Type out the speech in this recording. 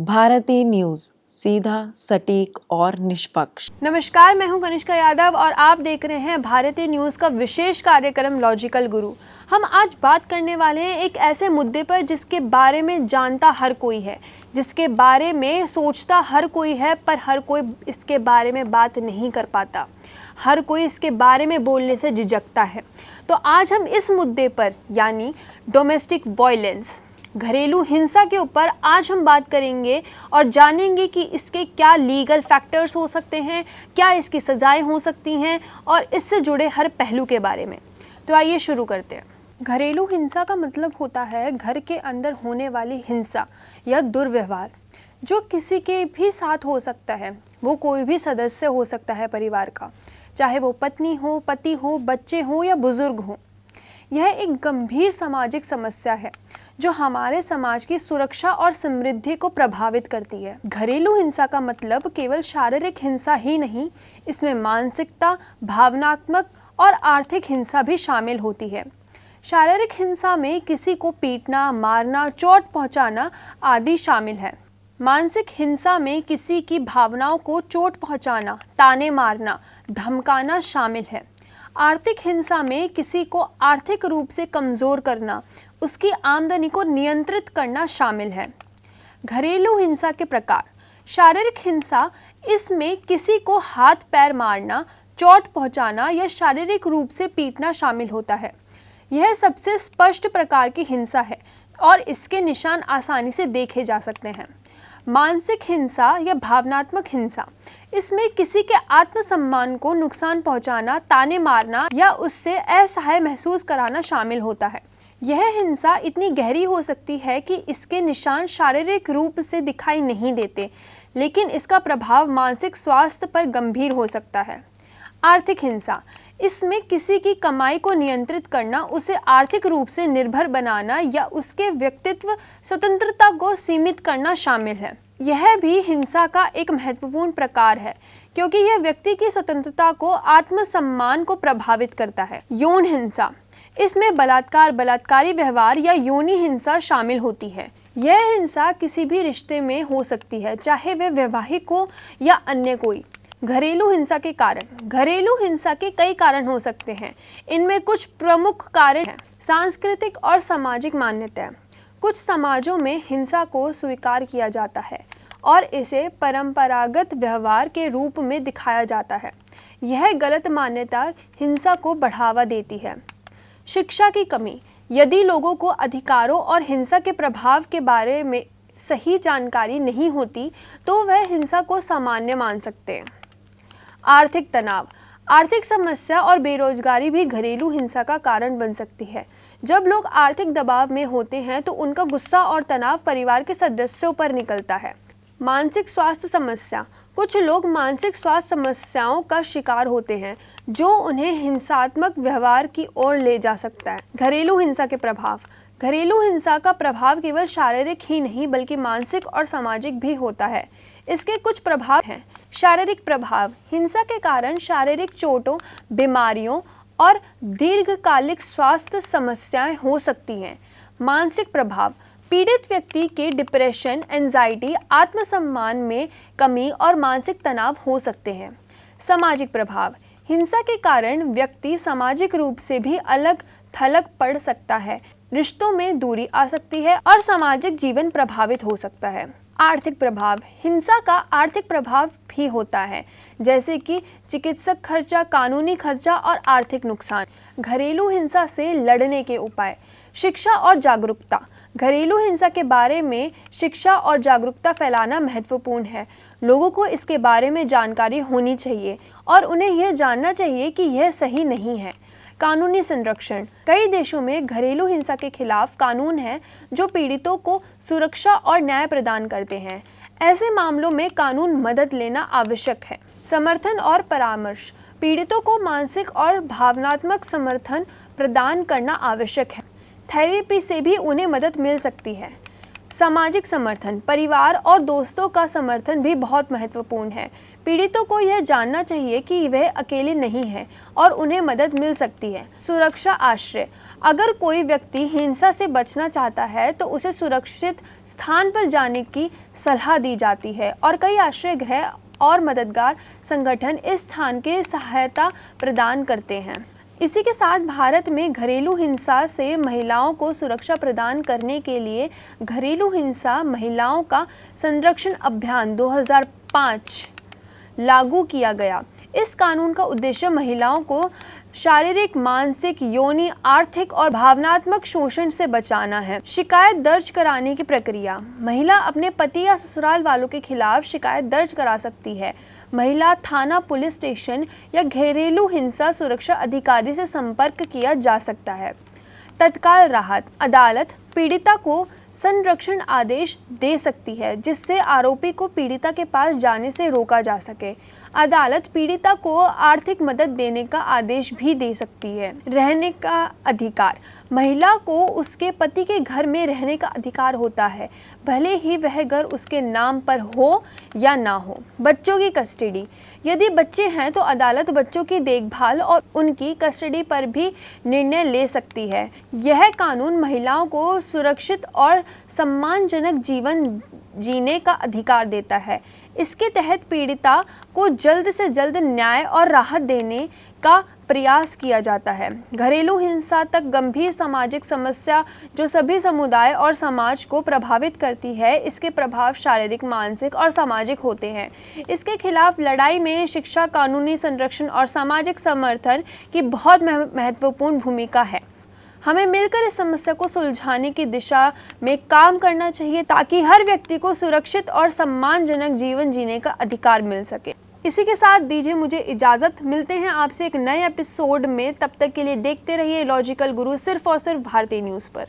भारतीय न्यूज, सीधा, सटीक और निष्पक्ष। नमस्कार, मैं हूं कनिष्का यादव और आप देख रहे हैं भारतीय न्यूज का विशेष कार्यक्रम लॉजिकल गुरु। हम आज बात करने वाले हैं एक ऐसे मुद्दे पर जिसके बारे में जानता हर कोई है, जिसके बारे में सोचता हर कोई है, पर हर कोई इसके बारे में बात नहीं कर पाता। हर कोई इसके बारे में बोलने से झिझकता है। तो आज हम इस मुद्दे पर यानी डोमेस्टिक वायलेंस, घरेलू हिंसा के ऊपर आज हम बात करेंगे और जानेंगे कि इसके क्या लीगल फैक्टर्स हो सकते हैं, क्या इसकी सजाएं हो सकती हैं और इससे जुड़े हर पहलू के बारे में। तो आइए शुरू करते हैं। घरेलू हिंसा का मतलब होता है घर के अंदर होने वाली हिंसा या दुर्व्यवहार, जो किसी के भी साथ हो सकता है। वो कोई भी सदस्य हो सकता है परिवार का, चाहे वो पत्नी हो, पति हो, बच्चे हो या बुजुर्ग हो। यह एक गंभीर सामाजिक समस्या है जो हमारे समाज की सुरक्षा और समृद्धि को प्रभावित करती है। घरेलू हिंसा का मतलब केवल शारीरिक हिंसा ही नहीं, इसमें मानसिकता, भावनात्मक और आर्थिक हिंसा भी शामिल होती है। शारीरिक हिंसा में किसी को पीटना, मारना, चोट पहुंचाना आदि शामिल है। मानसिक हिंसा में किसी की भावनाओं को चोट पहुंचाना, ताने मारना, धमकाना शामिल है। आर्थिक हिंसा में किसी को आर्थिक रूप से कमजोर करना, उसकी आमदनी को नियंत्रित करना शामिल है। घरेलू हिंसा के प्रकार। शारीरिक हिंसा, इसमें किसी को हाथ पैर मारना, चोट पहुंचाना या शारीरिक रूप से पीटना शामिल होता है। यह सबसे स्पष्ट प्रकार की हिंसा है और इसके निशान आसानी से देखे जा सकते हैं। मानसिक हिंसा या भावनात्मक हिंसा, इसमें किसी के आत्मसम्मान को नुकसान पहुंचाना, ताने मारना या उससे असहाय महसूस कराना शामिल होता है। यह हिंसा इतनी गहरी हो सकती है कि इसके निशान शारीरिक रूप से दिखाई नहीं देते, लेकिन इसका प्रभाव मानसिक स्वास्थ्य पर गंभीर हो सकता है। आर्थिक हिंसा, इसमें किसी की कमाई को नियंत्रित करना, उसे आर्थिक रूप से निर्भर बनाना या उसके व्यक्तित्व स्वतंत्रता को सीमित करना शामिल है। यह भी हिंसा का एक महत्वपूर्ण प्रकार है क्योंकि यह व्यक्ति की स्वतंत्रता को, आत्मसम्मान को प्रभावित करता है। यौन हिंसा, इसमें बलात्कार, बलात्कारी व्यवहार या योनि हिंसा शामिल होती है। यह हिंसा किसी भी रिश्ते में हो सकती है, चाहे वह वैवाहिक हो या अन्य कोई। घरेलू हिंसा के कारण। घरेलू हिंसा के कई कारण हो सकते हैं। इनमें कुछ प्रमुख कारण हैं। सांस्कृतिक और सामाजिक मान्यताएं। कुछ समाजों में हिंसा को स्वीकार किया जाता है और इसे परंपरागत व्यवहार के रूप में दिखाया जाता है। यह गलत मान्यता हिंसा को बढ़ावा देती है। शिक्षा की कमी। यदि लोगों को अधिकारों और हिंसा के प्रभाव के बारे में सही जानकारी नहीं होती तो वह हिंसा को सामान्य मान सकते हैं। आर्थिक तनाव। आर्थिक समस्या और बेरोजगारी भी घरेलू हिंसा का कारण बन सकती है। जब लोग आर्थिक दबाव में होते हैं तो उनका गुस्सा और तनाव परिवार के सदस्यों पर निकलता है। मानसिक स्वास्थ्य समस्या। कुछ लोग मानसिक स्वास्थ्य समस्याओं का शिकार होते हैं जो उन्हें हिंसात्मक व्यवहार की ओर ले जा सकता है। घरेलू हिंसा के प्रभाव। घरेलू हिंसा का प्रभाव केवल शारीरिक ही नहीं बल्कि मानसिक और सामाजिक भी होता है। इसके कुछ प्रभाव हैं। शारीरिक प्रभाव। हिंसा के कारण शारीरिक चोटों, बीमारियों और दीर्घकालिक स्वास्थ्य समस्याएं हो सकती हैं। मानसिक प्रभाव। पीड़ित व्यक्ति के डिप्रेशन, एंजाइटी, आत्मसम्मान में कमी और मानसिक तनाव हो सकते हैं। सामाजिक प्रभाव। हिंसा के कारण व्यक्ति सामाजिक रूप से भी अलग थलग पड़ सकता है, रिश्तों में दूरी आ सकती है और सामाजिक जीवन प्रभावित हो सकता है। आर्थिक प्रभाव। हिंसा का आर्थिक प्रभाव भी होता है, जैसे कि चिकित्सक खर्चा, कानूनी खर्चा और आर्थिक नुकसान। घरेलू हिंसा से लड़ने के उपाय। शिक्षा और जागरूकता। घरेलू हिंसा के बारे में शिक्षा और जागरूकता फैलाना महत्वपूर्ण है। लोगों को इसके बारे में जानकारी होनी चाहिए और उन्हें यह जानना चाहिए कि यह सही नहीं है। कानूनी संरक्षण। कई देशों में घरेलू हिंसा के खिलाफ कानून हैं जो पीड़ितों को सुरक्षा और न्याय प्रदान करते हैं। ऐसे मामलों में कानून मदद लेना आवश्यक है। समर्थन और परामर्श। पीड़ितों को मानसिक और भावनात्मक समर्थन प्रदान करना आवश्यक है। थेरेपी से भी उन्हें मदद मिल सकती है। सामाजिक समर्थन। परिवार और दोस्तों का समर्थन भी बहुत महत्वपूर्ण है। पीड़ितों को यह जानना चाहिए कि वह अकेले नहीं है और उन्हें मदद मिल सकती है। सुरक्षा आश्रय। अगर कोई व्यक्ति हिंसा से बचना चाहता है तो उसे सुरक्षित स्थान पर जाने की सलाह दी जाती है और कई आश्रय गृह और मददगार संगठन इस स्थान की सहायता प्रदान करते हैं। इसी के साथ भारत में घरेलू हिंसा से महिलाओं को सुरक्षा प्रदान करने के लिए घरेलू हिंसा महिलाओं का संरक्षण अभियान 2005 लागू किया गया। इस कानून का उद्देश्य महिलाओं को शारीरिक, मानसिक, यौन, आर्थिक और भावनात्मक शोषण से बचाना है। शिकायत दर्ज कराने की प्रक्रिया। महिला अपने पति या ससुराल वालों के खिलाफ शिकायत दर्ज करा सकती है। महिला थाना, पुलिस स्टेशन या घरेलू हिंसा सुरक्षा अधिकारी से संपर्क किया जा सकता है। तत्काल राहत। अदालत पीड़िता को संरक्षण आदेश दे सकती है जिससे आरोपी को पीड़िता के पास जाने से रोका जा सके। अदालत पीड़िता को आर्थिक मदद देने का आदेश भी दे सकती है। रहने का अधिकार। महिला को उसके पति के घर में रहने का अधिकार होता है, भले ही वह घर उसके नाम पर हो या ना हो। बच्चों की कस्टडी। यदि बच्चे हैं तो अदालत बच्चों की देखभाल और उनकी कस्टडी पर भी निर्णय ले सकती है। यह कानून महिलाओं को सुरक्षित और सम्मानजनक जीवन जीने का अधिकार देता है। इसके तहत पीड़िता को जल्द से जल्द न्याय और राहत देने का प्रयास किया जाता है। घरेलू हिंसा तक गंभीर सामाजिक समस्या जो सभी समुदाय और समाज को प्रभावित करती है। इसके प्रभाव शारीरिक, मानसिक और सामाजिक होते हैं। इसके खिलाफ लड़ाई में शिक्षा, कानूनी संरक्षण और सामाजिक समर्थन की बहुत महत्वपूर्ण भूमिका है। हमें मिलकर इस समस्या को सुलझाने की दिशा में काम करना चाहिए ताकि हर व्यक्ति को सुरक्षित और सम्मानजनक जीवन जीने का अधिकार मिल सके। इसी के साथ दीजिए मुझे इजाज़त। मिलते हैं आपसे एक नए एपिसोड में। तब तक के लिए देखते रहिए लॉजिकल गुरु, सिर्फ और सिर्फ भारतीय न्यूज़ पर।